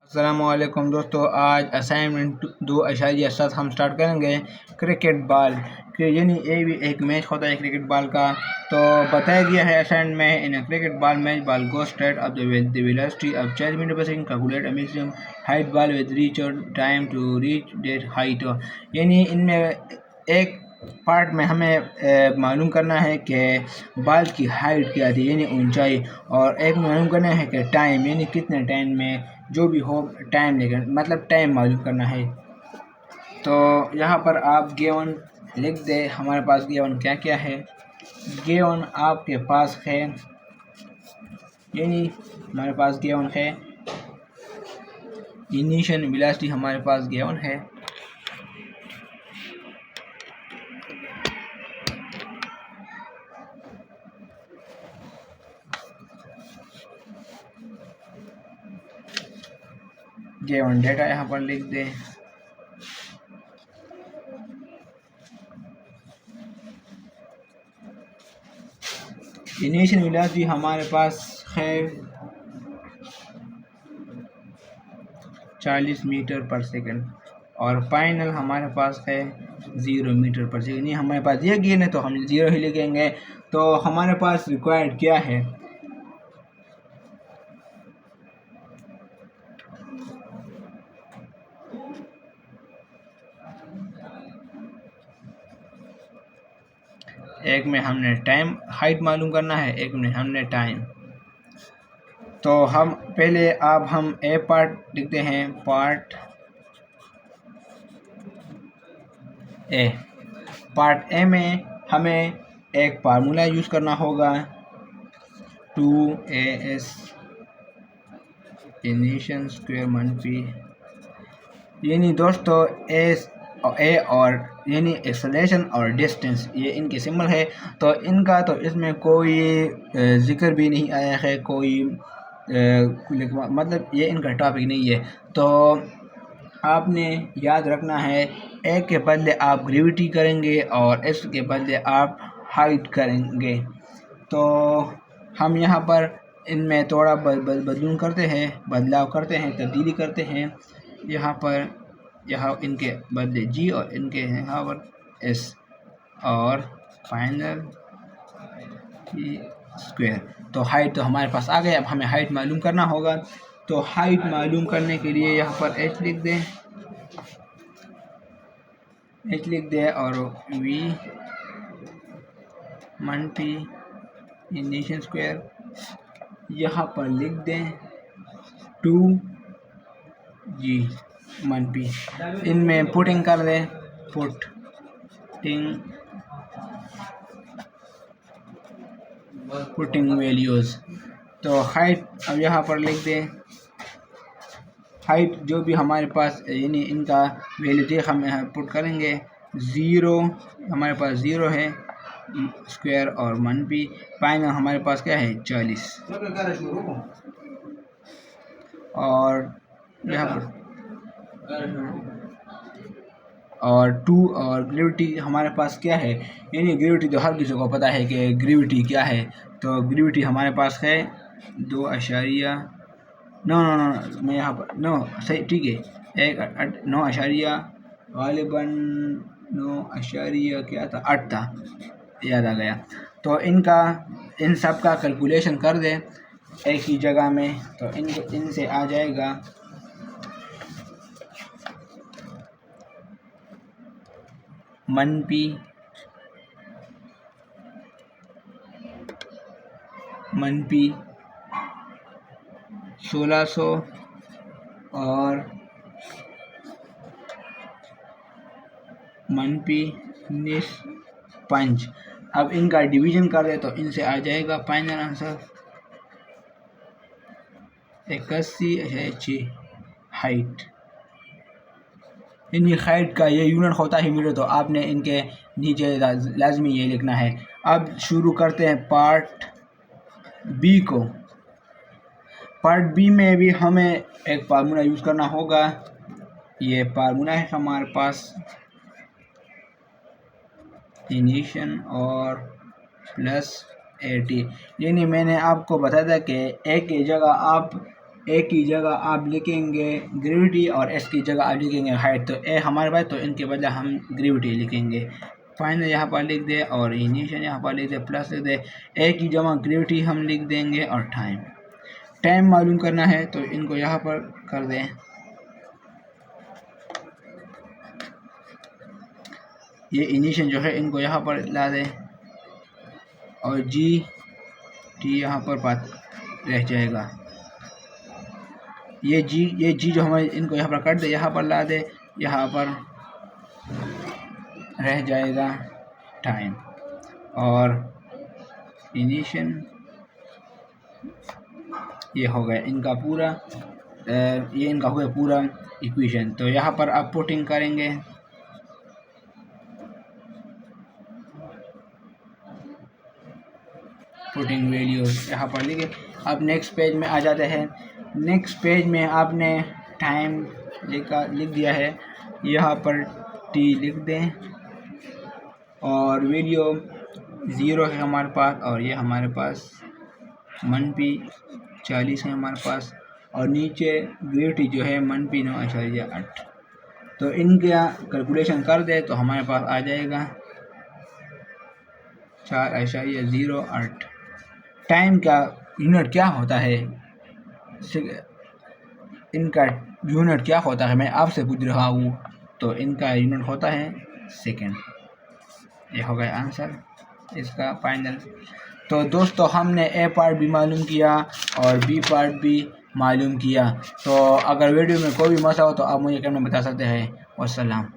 अस्सलामुअलैकुम दोस्तों, आज असाइनमेंट 2.7 हम स्टार्ट करेंगे। क्रिकेट बॉल यानी ये भी एक मैच होता है क्रिकेट बॉल का। तो बताया गया है असाइनमेंट में, in cricket ball match ball go straight up the velocity of 4 metre पर second, calculate a maximum height ball with reach और time to reach that height. यानी इनमें एक पार्ट में हमें मालूम करना है कि बाल की हाइट क्या थी यानी ऊंचाई, और एक मालूम करना है कि टाइम यानी कितने टाइम में जो भी हो टाइम लेकर मतलब टाइम मालूम करना है। तो यहाँ पर आप गिवन लिख दे। हमारे पास गिवन क्या क्या है। गिवन आपके पास है यानी हमारे पास गिवन है इनिशियल वेलोसिटी, हमारे पास गिवन है। गिवन डेटा यहाँ पर लिख दे। इनिशियल वेलोसिटी हमारे पास है 40 मीटर पर सेकंड और फाइनल हमारे पास है 0 मीटर पर सेकंड। नहीं, हमारे पास ये गिवन है तो हम 0 ही लिखेंगे। तो हमारे पास रिक्वायर्ड क्या है, एक में हमने टाइम हाइट मालूम करना है, एक में हमने टाइम। तो हम पहले अब हम ए पार्ट लिखते हैं। पार्ट ए में हमें एक फार्मूला यूज़ करना होगा, 2as इनिशियल स्क्वायर मनफी यानी दोस्तों ए और यानी एक्सेलरेशन और डिस्टेंस ये इनके सिंबल है। तो इनका तो इसमें कोई जिक्र भी नहीं आया है, कोई मतलब ये इनका टॉपिक नहीं है। तो आपने याद रखना है, ए के बदले आप ग्रेविटी करेंगे और एस के बदले आप हाइट करेंगे। तो हम यहाँ पर इनमें थोड़ा बदलून करते हैं, बदलाव करते हैं, तब्दीली करते हैं। यहाँ इनके बदले जी और इनके हैं यहाँ पर एस और फाइनल स्क्वायर। तो हाइट तो हमारे पास आ गए। अब हमें हाइट मालूम करना होगा। तो हाइट मालूम करने के लिए यहाँ पर एच लिख दें और वी मनफी इनिशियल स्क्वायर यहाँ पर लिख दें 2g मनफी। इनमें पुटिंग कर दें, पुटिंग वैल्यूज़। तो हाइट अब यहाँ पर लिख दें। हाइट जो भी हमारे पास यानी इनका वैल्यू हम यहाँ पुट करेंगे। 0 हमारे पास 0 है स्क्वायर और मनफी। फाइनल हमारे पास क्या है 40 और यहाँ पर और 2 और ग्रेविटी हमारे पास क्या है, यानी ग्रेविटी तो हर किसी को पता है कि ग्रेविटी क्या है। तो ग्रेविटी हमारे पास है 2 अशारिया नो मैं यहाँ पर नो सही ठीक है 9 अशारिया गालिबन 9 अशारिया क्या था 8 था, याद आ गया। तो इन सब का कैलकुलेशन कर दें एक ही जगह में। तो इनसे आ जाएगा मनफी 1600 और मनफी 5। अब इनका डिवीजन कर दे तो इनसे आ जाएगा फाइनल आंसर 81 हाइट। इनकी हाइट का ये यूनिट होता है मीटर। तो आपने इनके नीचे लाजमी ये लिखना है। अब शुरू करते हैं पार्ट बी को। पार्ट बी में भी हमें एक फार्मूला यूज़ करना होगा। ये फार्मूला है हमारे पास इनिशियल और प्लस 80। यानी मैंने आपको बताया था कि एक की जगह आप ए की जगह आप लिखेंगे ग्रेविटी और एस की जगह आप लिखेंगे हाइट। तो ए हमारे पास, तो इनके बजाय हम ग्रेविटी लिखेंगे। फाइनल यहाँ पर लिख दे और इनिशियल यहाँ पर लिख दे, प्लस लिख दे, ए की जगह ग्रेविटी हम लिख देंगे और टाइम मालूम करना है तो इनको यहाँ पर कर दें। ये इनिशियल जो है इनको यहाँ पर ला दें और जी टी यहाँ पर बात रह जाएगा। ये जी जो हमारे इनको यहाँ पर कर दे, यहाँ पर ला दे, यहाँ पर रह जाएगा टाइम और इनिशियल। ये हो गया इनका पूरा, ये इनका हो गया पूरा इक्वेशन। तो यहाँ पर आप पुटिंग करेंगे, पुटिंग वैल्यूज यहाँ पर लिखे। अब नेक्स्ट पेज में आ जाते हैं। नेक्स्ट पेज में आपने टाइम लिख दिया है, यहाँ पर टी लिख दें और वैल्यू 0 है हमारे पास और ये हमारे पास -40 है हमारे पास और नीचे ग्रेविटी जो है -9.8। तो इनका कैलकुलेशन कर दे तो हमारे पास आ जाएगा 4.08। टाइम का यूनिट क्या होता है, इनका यूनिट क्या होता है मैं आपसे पूछ रहा हूँ। तो इनका यूनिट होता है सेकंड। ये हो गया आंसर इसका फाइनल। तो दोस्तों हमने ए पार्ट भी मालूम किया और बी पार्ट भी मालूम किया। तो अगर वीडियो में कोई भी मसला हो तो आप मुझे कमेंट में बता सकते हैं। वस्सलाम।